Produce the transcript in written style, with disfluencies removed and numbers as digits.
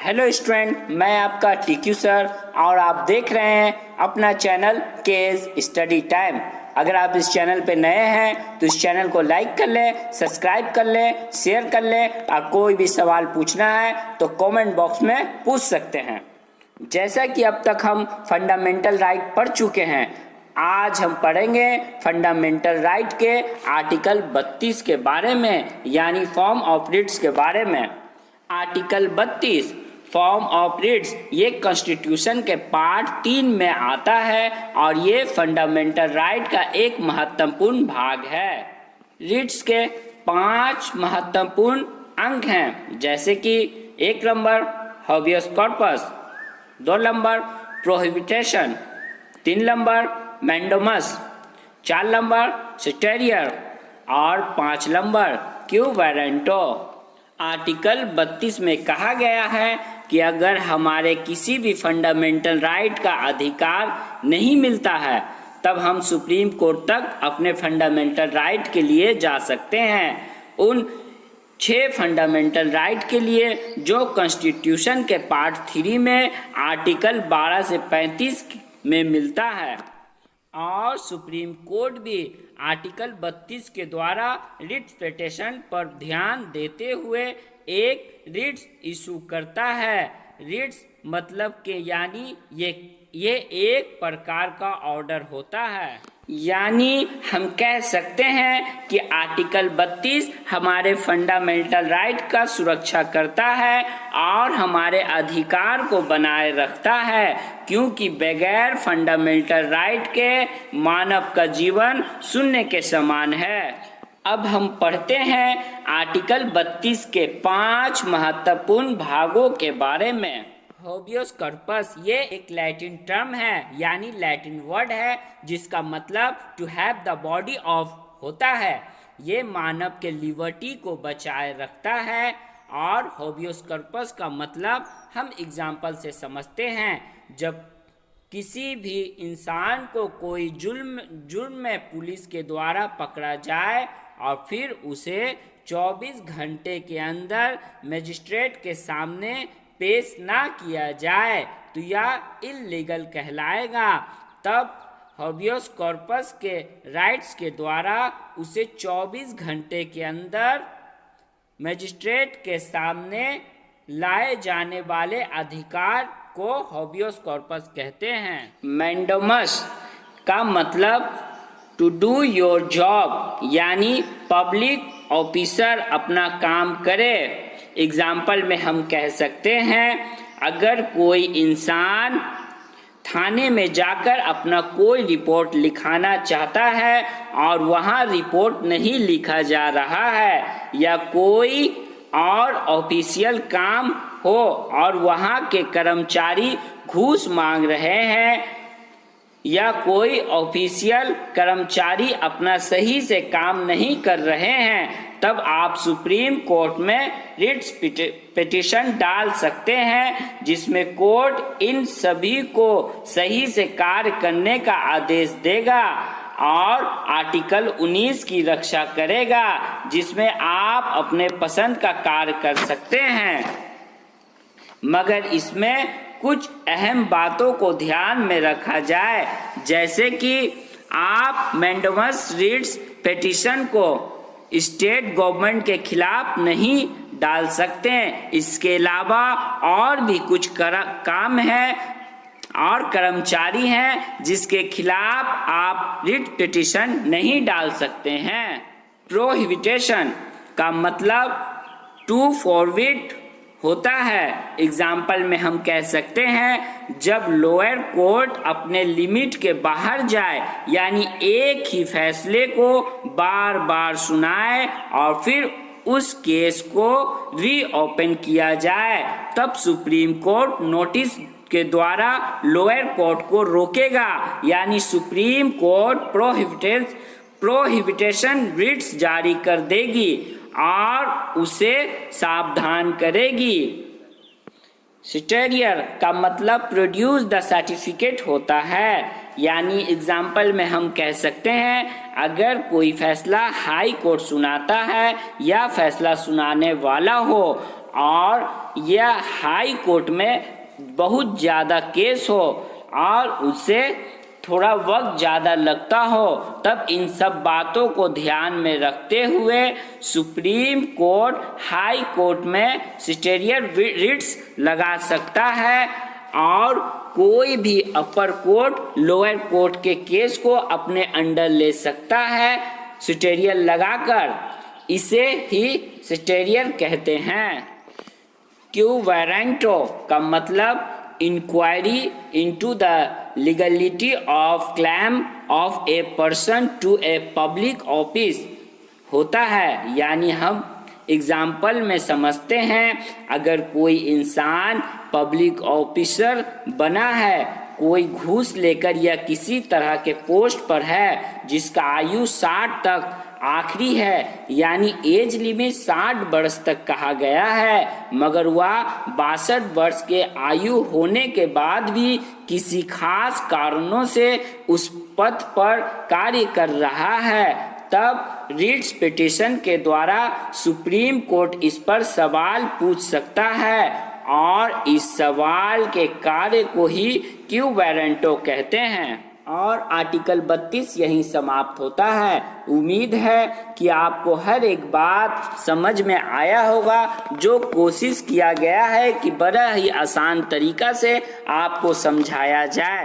Hello student, मैं आपका TQ sir और आप देख रहे हैं अपना चैनल केज स्टडी टाइम। अगर आप इस चैनल पे नए हैं तो इस चैनल को लाइक कर लें, सब्सक्राइब कर लें, शेयर कर लें और कोई भी सवाल पूछना है तो कमेंट बॉक्स में पूछ सकते हैं। जैसा कि अब तक हम फंडामेंटल राइट पढ़ चुके हैं, आज हम पढ़ेंगे फंडामेंटल राइट के आर्टिकल 32 के बारे में, यानी फॉर्म ऑफ रिट्स के बारे में। आर्टिकल 32 फॉर्म ऑफ रिट्स ये कॉन्स्टिट्यूशन के पार्ट 3 में आता है और ये फंडामेंटल राइट का एक महत्वपूर्ण भाग है। रिट्स के 5 महत्वपूर्ण अंग हैं, जैसे कि 1 number habeas corpus, 2 number prohibition, 3 number mandamus, 4 number स्टेरियर और 5 नंबर क्यू वारंटो। आर्टिकल 32 में कहा गया है कि अगर हमारे किसी भी फंडामेंटल राइट का अधिकार नहीं मिलता है तब हम सुप्रीम कोर्ट तक अपने फंडामेंटल राइट के लिए जा सकते हैं। उन 6 फंडामेंटल राइट के लिए जो कॉन्स्टिट्यूशन के पार्ट 3 में आर्टिकल 12 से 35 में मिलता है, और सुप्रीम कोर्ट भी आर्टिकल 32 के द्वारा रिट पिटीशन पर ध्यान देते हुए एक रिट्स इशू करता है। रिट्स मतलब के यानी ये एक प्रकार का ऑर्डर होता है, यानी हम कह सकते हैं कि आर्टिकल 32 हमारे फंडामेंटल राइट का सुरक्षा करता है और हमारे अधिकार को बनाए रखता है, क्योंकि बगैर फंडामेंटल राइट के मानव का जीवन शून्य के समान है। अब हम पढ़ते हैं आर्टिकल 32 के 5 महत्वपूर्ण भागों के बारे में। हॉबियस कॉर्पस ये एक लैटिन टर्म है, यानी लैटिन वर्ड है जिसका मतलब to have the body of होता है। ये मानव के लिबर्टी को बचाए रखता है, और हॉबियस कॉर्पस का मतलब हम एग्जाम्पल से समझते हैं। जब किसी भी इंसान को कोई जुर्म में पुलिस के द्वारा पकड़ा जाए और फिर उसे 24 घंटे के अंदर मजिस्ट्रेट के सामने पेश ना किया जाए तो यह इल्लीगल कहलाएगा। तब हॉबियस कॉर्पस के राइट्स के द्वारा उसे 24 घंटे के अंदर मजिस्ट्रेट के सामने लाए जाने वाले अधिकार को हॉबियस कॉर्पस कहते हैं। मैंडोमस का मतलब टू डू योर जॉब, यानी पब्लिक ऑफिसर अपना काम करे। एग्जाम्पल में हम कह सकते हैं, अगर कोई इंसान थाने में जाकर अपना कोई रिपोर्ट लिखाना चाहता है और वहाँ रिपोर्ट नहीं लिखा जा रहा है, या कोई और ऑफिशियल काम हो और वहाँ के कर्मचारी घूस मांग रहे हैं, या कोई ऑफिशियल कर्मचारी अपना सही से काम नहीं कर रहे हैं, तब आप सुप्रीम कोर्ट में रिट्स पिटीशन डाल सकते हैं, जिसमें कोर्ट इन सभी को सही से कार्य करने का आदेश देगा और आर्टिकल 19 की रक्षा करेगा, जिसमें आप अपने पसंद का कार्य कर सकते हैं। मगर इसमें कुछ अहम बातों को ध्यान में रखा जाए, जैसे कि आप मैंडोमस रिट्स पिटीशन को स्टेट गवर्नमेंट के खिलाफ नहीं डाल सकते हैं। इसके अलावा और भी कुछ काम है और कर्मचारी हैं जिसके खिलाफ आप रिट पिटीशन नहीं डाल सकते हैं। प्रोहिबिटेशन का मतलब टू फॉरबिड होता है। एग्जाम्पल में हम कह सकते हैं, जब लोअर कोर्ट अपने लिमिट के बाहर जाए, यानी एक ही फैसले को बार बार सुनाए और फिर उस केस को रीओपन किया जाए, तब सुप्रीम कोर्ट नोटिस के द्वारा लोअर कोर्ट को रोकेगा, यानी सुप्रीम कोर्ट प्रोहिबिटेशन रिट्स जारी कर देगी और उसे सावधान करेगी। स्टेरियर का मतलब प्रोड्यूस द सर्टिफिकेट होता है, यानी एग्जाम्पल में हम कह सकते हैं, अगर कोई फैसला हाई कोर्ट सुनाता है या फैसला सुनाने वाला हो और यह हाई कोर्ट में बहुत ज़्यादा केस हो और उससे थोड़ा वक्त ज़्यादा लगता हो, तब इन सब बातों को ध्यान में रखते हुए सुप्रीम कोर्ट हाई कोर्ट में स्टेरियर रिट्स लगा सकता है और कोई भी अपर कोर्ट लोअर कोर्ट के केस को अपने अंडर ले सकता है स्टेरियर लगाकर। इसे ही स्टेरियर कहते हैं। क्यू वारंटो का मतलब inquiry into the legality of claim of a person to a public office होता है। यानी हम एग्जाम्पल में समझते हैं, अगर कोई इंसान पब्लिक ऑफिसर बना है, कोई घूस लेकर या किसी तरह के पोस्ट पर है जिसका आयु 60 तक आखिरी है, यानी एज लिमिट 60 वर्ष तक कहा गया है, मगर वह 62 वर्ष के आयु होने के बाद भी किसी खास कारणों से उस पद पर कार्य कर रहा है, तब रिट्स पिटीशन के द्वारा सुप्रीम कोर्ट इस पर सवाल पूछ सकता है और इस सवाल के कार्य को ही क्यू वारंटो कहते हैं। और आर्टिकल 32 यहीं समाप्त होता है। उम्मीद है कि आपको हर एक बात समझ में आया होगा, जो कोशिश किया गया है कि बड़ा ही आसान तरीका से आपको समझाया जाए।